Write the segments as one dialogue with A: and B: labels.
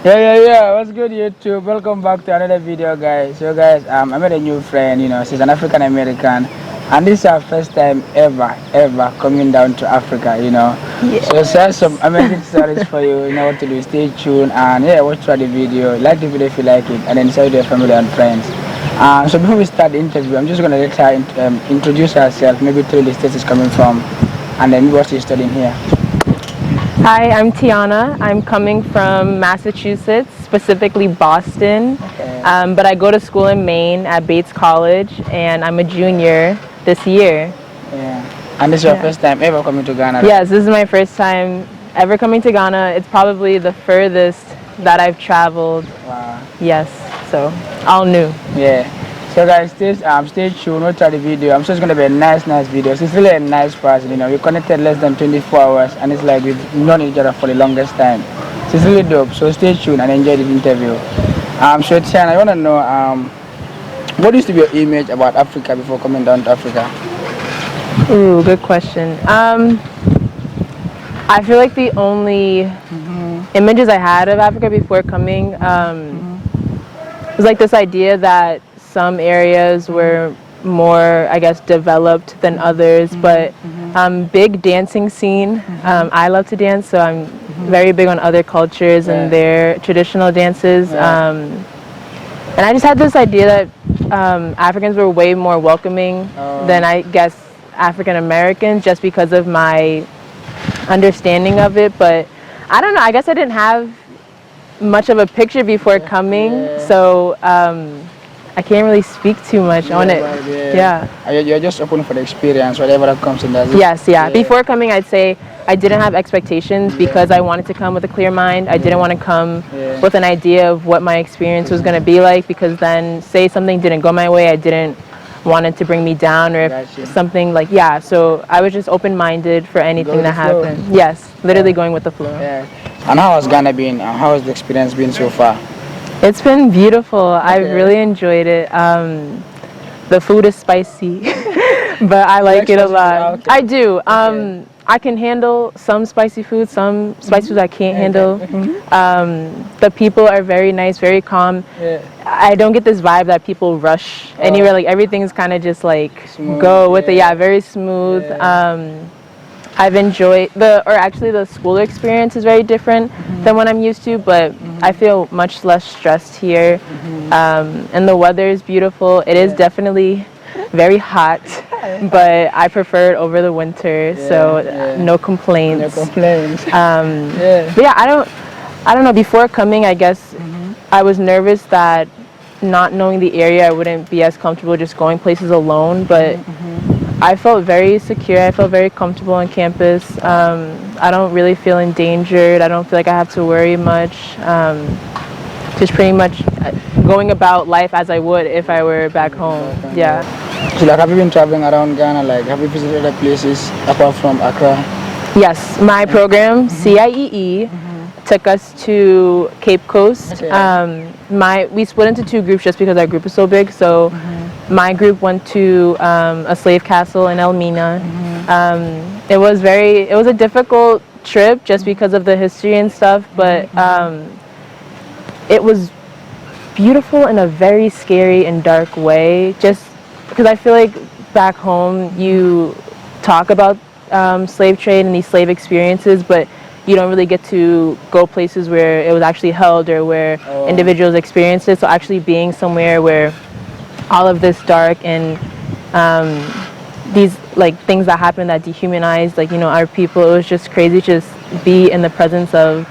A: Yeah. What's good, YouTube? Welcome back to another video, guys. So, guys, I met a new friend. She's an African American, and this is our first time ever coming down to Africa.
B: Yes.
A: So, share some amazing stories for you. You know what to do. Stay tuned and watch through the video. Like the video if you like it, and then share with your family and friends. So, before we start the interview, I'm just gonna let her introduce herself. Maybe tell the state she's coming from, and then what she's studying here.
B: Hi, I'm Tiana. I'm coming from Massachusetts, specifically Boston.
A: Okay.
B: But I go to school in Maine at Bates College, and I'm a junior this year.
A: Yeah. And this is your first time ever coming to Ghana? Right?
B: Yes, this is my first time ever coming to Ghana. It's probably the furthest that I've traveled.
A: Wow.
B: Yes, so all new.
A: Yeah. So guys, stay tuned, watch the video. I'm sure it's gonna be a nice video. She's really a nice person, we connected less than 24 hours and it's like we've known each other for the longest time. She's really dope, so stay tuned and enjoy the interview. So Tiana, I wanna know what used to be your image about Africa before coming down to Africa?
B: Ooh, good question. I feel like the only images I had of Africa before coming was like this idea that some areas were more, I guess, developed than others, but big dancing scene. I love to dance, so I'm very big on other cultures and their traditional dances. And I just had this idea that Africans were way more welcoming than, I guess, African Americans, just because of my understanding of it. But I don't know, I guess I didn't have much of a picture before coming, so I can't really speak too much on it.
A: You're just open for the experience, whatever that comes in.
B: Yes. Before coming, I'd say I didn't have expectations because I wanted to come with a clear mind. I didn't want to come with an idea of what my experience was going to be like, because then say something didn't go my way, I didn't want it to bring me down, or if something like, so I was just open-minded for anything that happened. Yes, literally going with the flow.
A: And how has Ghana been? How has the experience been so far?
B: It's been beautiful. I've really enjoyed it. The food is spicy, but I like it a lot. I do. I can handle some spicy food, some spicy foods I can't handle. The people are very nice, very calm. I don't get this vibe that people rush anywhere. Like everything's kind of just like smooth, go with it. Very smooth. I've enjoyed the school experience is very different than what I'm used to, but I feel much less stressed here. And the weather is beautiful. It is definitely very hot, but I prefer it over the winter, so no complaints. But I don't know, before coming, I guess I was nervous that not knowing the area I wouldn't be as comfortable just going places alone, but I felt very secure. I felt very comfortable on campus. I don't really feel endangered. I don't feel like I have to worry much. Just pretty much going about life as I would if I were back home.
A: So like, have you been traveling around Ghana? Like, have you visited other places apart from Accra?
B: Yes, my program, CIEE, took us to Cape Coast. We split into two groups just because our group is so big. So my group went to a slave castle in Elmina. It was a difficult trip just because of the history and stuff, but it was beautiful in a very scary and dark way, just because I feel like back home you talk about slave trade and these slave experiences, but you don't really get to go places where it was actually held or where individuals experienced it. So actually being somewhere where all of this dark and these like things that happen that dehumanized our people, it was just crazy to just be in the presence of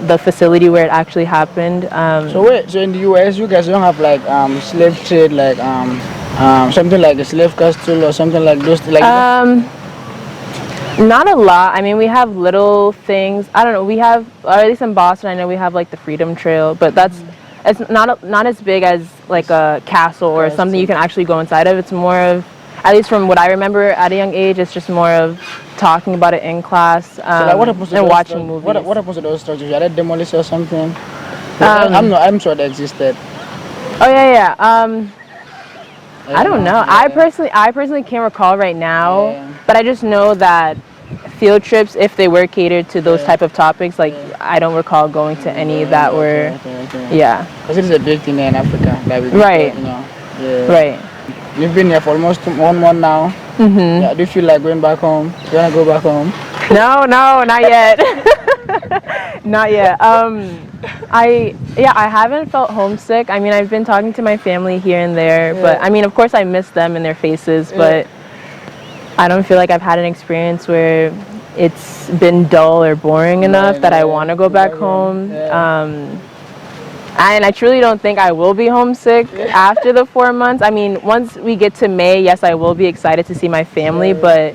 B: the facility where it actually happened.
A: So in the US you guys don't have like slave trade, like something like a slave castle or something like those, like
B: not a lot. I mean, we have little things. I don't know, we have, or at least in Boston I know we have like the Freedom Trail, but it's not as big as like a castle or something you can actually go inside of. It's more of, at least from what I remember at a young age, it's just more of talking about it in class and watching movies.
A: What happens to those structures? Are they demolished or something? I'm sure they existed.
B: I don't know. I personally can't recall right now, but I just know that field trips, if they were catered to those type of topics, like I don't recall going to any that were, yeah.
A: Because it is a big thing in Africa. That we
B: Right.
A: You know. Yeah.
B: Right.
A: You've been here for almost 1 month now. Yeah, do you feel like going back home? You wanna go back home?
B: No, not yet. Not yet. I haven't felt homesick. I mean, I've been talking to my family here and there, but I mean, of course, I miss them and their faces, but I don't feel like I've had an experience where it's been dull or boring enough that I want to go back home. And I truly don't think I will be homesick after the 4 months. I mean, once we get to May, yes, I will be excited to see my family, but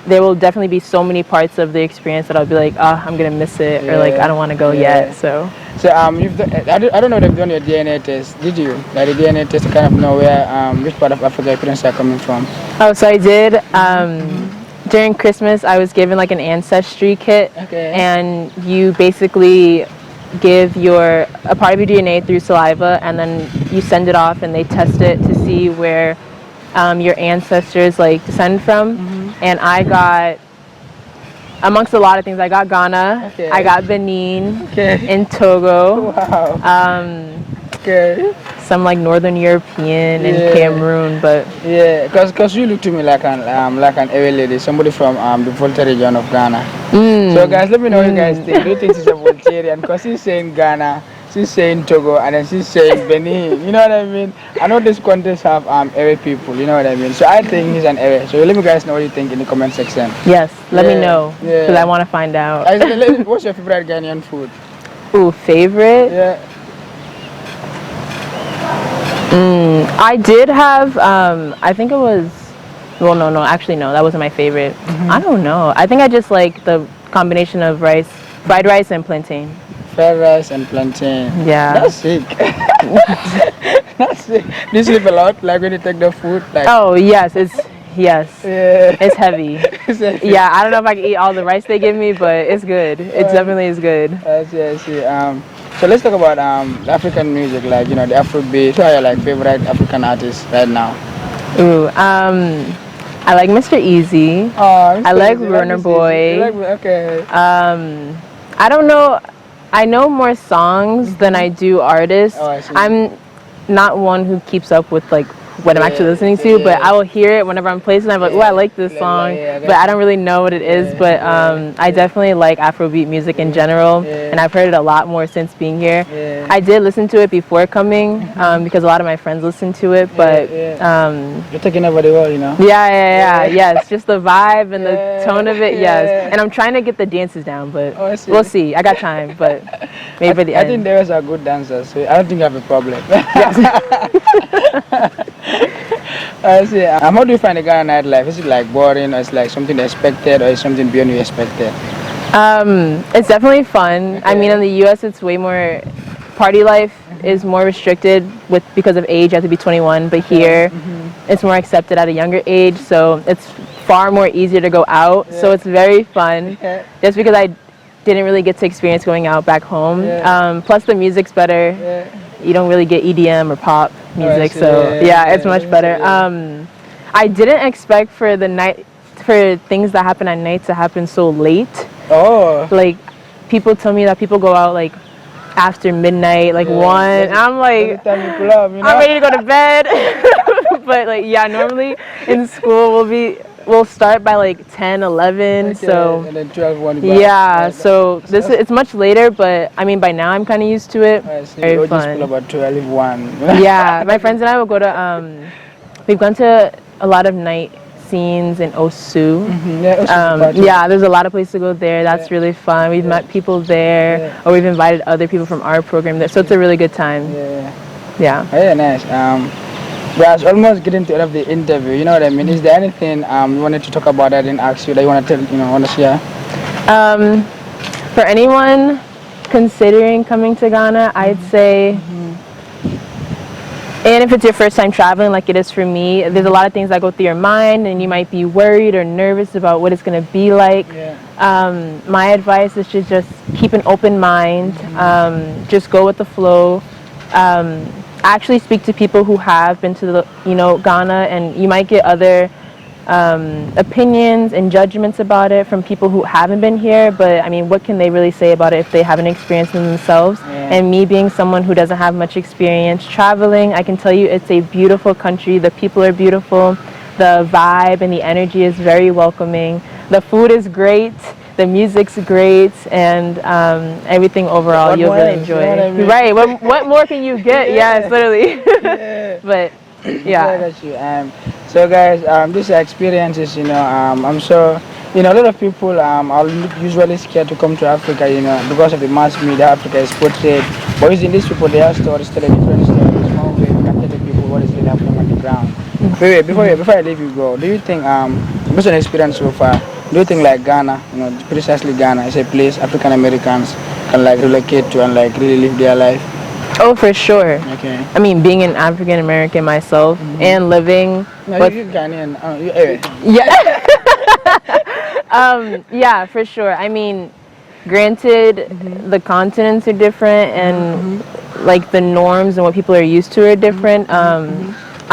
B: there will definitely be so many parts of the experience that I'll be like, oh, I'm going to miss it, or like, I don't want to go yet, so.
A: So, you've done, I don't know if you've done your DNA test, did you? Like the DNA test to kind of know where, which part of Africa your parents are coming from.
B: Oh, so I did. During Christmas, I was given like an ancestry kit, and you basically give a part of your DNA through saliva, and then you send it off and they test it to see where your ancestors like descend from. And I got, amongst a lot of things, I got Ghana, I got Benin, and Togo, some like Northern European and Cameroon, but
A: because you look to me like an Ewe lady, somebody from the Volta region of Ghana. So guys, let me know what you guys think. Do you think she's a Voltarian? Because she's saying Ghana, she's saying Togo, and then she's saying Benin. You know what I mean? I know these countries have Ewe people. You know what I mean? So I think he's an Ewe. So let me guys know what you think in the comment section.
B: Yes, let me know because I want to find out.
A: What's your favorite Ghanaian food?
B: Ooh, favorite?
A: Yeah.
B: I did have, I think it was, well, no, actually, no, that wasn't my favorite. I don't know. I think I just like the combination of fried rice and plantain.
A: Fried rice and plantain.
B: Yeah.
A: That's sick. That's sick. Do you sleep a lot, like when you take the food? Like,
B: oh, yes, it's heavy.
A: It's heavy.
B: Yeah, I don't know if I can eat all the rice they give me, but it's good. It definitely is good.
A: I see. So let's talk about African music, like, you know, the Afrobeat. Who are your like favorite African artists right now?
B: Ooh, I like Mr. Easy.
A: Oh,
B: I like Runner Boy.
A: Okay.
B: I don't know. I know more songs than I do artists.
A: Oh, I see.
B: I'm not one who keeps up with like what I'm actually listening to, but I will hear it whenever I'm placing. I'm like, oh, I like this song, but I don't really know what it is. But I definitely like Afrobeat music in general, and I've heard it a lot more since being here. I did listen to it before coming because a lot of my friends listened to it, but
A: you're taking over the world, you know.
B: Yes, just the vibe and the tone of it, yes. And I'm trying to get the dances down, but we'll see. I got time, but maybe by the end.
A: I think there are good dancers, so I don't think I have a problem. I see. How do you find the Ghana nightlife? Is it like boring, or it's like something expected, or is something beyond you expected?
B: It's definitely fun. I mean, in the U.S., it's way more. Party life is more restricted because of age. You have to be 21, but here, it's more accepted at a younger age. So it's far more easier to go out. So it's very fun. Just because I didn't really get to experience going out back home. Plus, the music's better. You don't really get EDM or pop music, so it's much better. I didn't expect for things that happen at night to happen so late. Oh. Like, people tell me that people go out like after midnight, like 1. I'm like, I'm ready to go to bed. But like, normally in school we'll start by like 10, 11, so
A: and then 12, 1
B: so it's much later, but I mean by now I'm kind of used to it.
A: Very fun. About 12, 1.
B: My friends and I will go to we've gone to a lot of night scenes in Sowe. There's a lot of places to go there. That's really fun. We've met people there, or we've invited other people from our program there, so it's a really good time. Very
A: nice. We're almost getting to the end of the interview, you know what I mean? Is there anything you wanted to talk about that I didn't ask you that you want to tell, want to share?
B: For anyone considering coming to Ghana, I'd say, and if it's your first time traveling like it is for me, there's a lot of things that go through your mind and you might be worried or nervous about what it's going to be like. My advice is to just keep an open mind, just go with the flow. Actually speak to people who have been to Ghana, and you might get other opinions and judgments about it from people who haven't been here, but I mean, what can they really say about it if they haven't experienced it themselves?
A: Yeah.
B: And me being someone who doesn't have much experience traveling, I can tell you it's a beautiful country. The people are beautiful. The vibe and the energy is very welcoming. The food is great. The music's great, and everything overall you'll really enjoy.
A: You know what I mean?
B: Right? What more can you get?
A: Yeah.
B: Yes, literally.
A: Yeah.
B: But
A: Yeah, I
B: yeah.
A: got you. So guys, these experiences, I'm sure, a lot of people are usually scared to come to Africa, because of the mass media. Africa is portrayed, but using these people, their stories tell a different story. It's one way we can tell the people what is really happening on the ground. Wait, before I leave you go, do you think, based on experience so far, do you think like Ghana, precisely Ghana, is a place African Americans can like relocate to and like really live their life?
B: Oh, for sure.
A: Okay.
B: I mean, being an African American myself and living.
A: No,
B: with,
A: you're Ghanaian. Anyway.
B: yeah. Yeah, for sure. I mean, granted, the continents are different and like the norms and what people are used to are different. I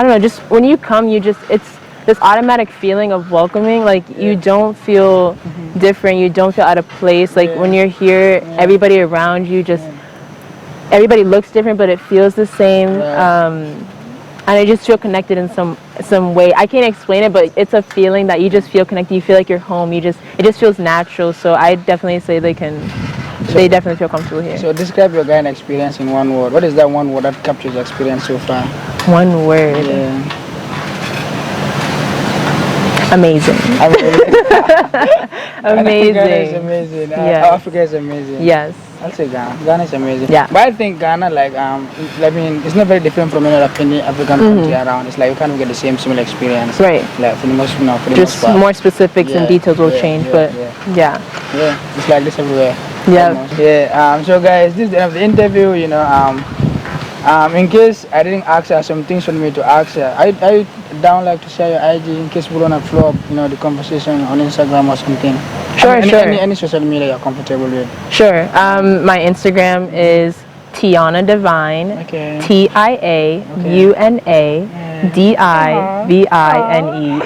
B: don't know, just when you come, it's this automatic feeling of welcoming. Like you don't feel different, you don't feel out of place. Like when you're here, everybody around you everybody looks different, but it feels the same. And I just feel connected in some way. I can't explain it, but it's a feeling that you just feel connected. You feel like you're home. It just feels natural. So I definitely say they definitely feel comfortable here.
A: So describe your Ghana experience in one word. What is that one word that captures your experience so far?
B: One word.
A: Yeah.
B: Amazing. Amazing.
A: Ghana is amazing.
B: Yes.
A: Africa is amazing.
B: Yes.
A: I'll say Ghana. Ghana is amazing.
B: Yeah.
A: But I think Ghana, like, I mean, it's not very different from any African country around. It's like you kind of get the similar experience.
B: Right.
A: Like for the most, for the
B: Just
A: most part.
B: more specifics and details will change, but yeah.
A: Yeah, it's like this everywhere.
B: Yeah.
A: Almost. Yeah. So guys, this is the end of the interview. In case I didn't ask her some things for me to ask her, I down like to share your IG in case we wanna flow up, the conversation on Instagram or something.
B: Sure, sure.
A: Any social media you're comfortable with.
B: Sure. My Instagram is Tiana Divine.
A: Okay.
B: TianaDivine.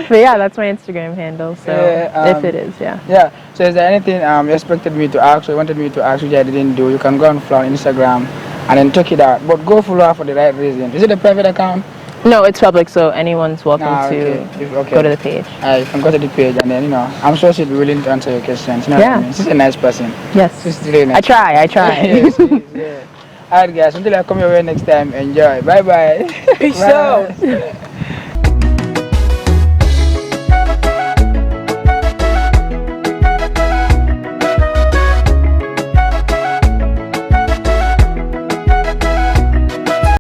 B: But yeah, that's my Instagram handle. So if it is, yeah.
A: Yeah. So is there anything you expected me to ask or you wanted me to ask which I didn't do? You can go and follow on Instagram and then check it out. But go follow her for the right reason. Is it a private account?
B: No, it's public, so anyone's welcome
A: Okay.
B: to go to the page.
A: You can go to the page and then, I'm sure she'll be willing to answer your questions. You know what I mean? She's a nice person.
B: Yes.
A: She's really nice.
B: I try.
A: Yes, yeah. Alright guys, until I come your way next time, enjoy. Bye bye.
B: Peace out.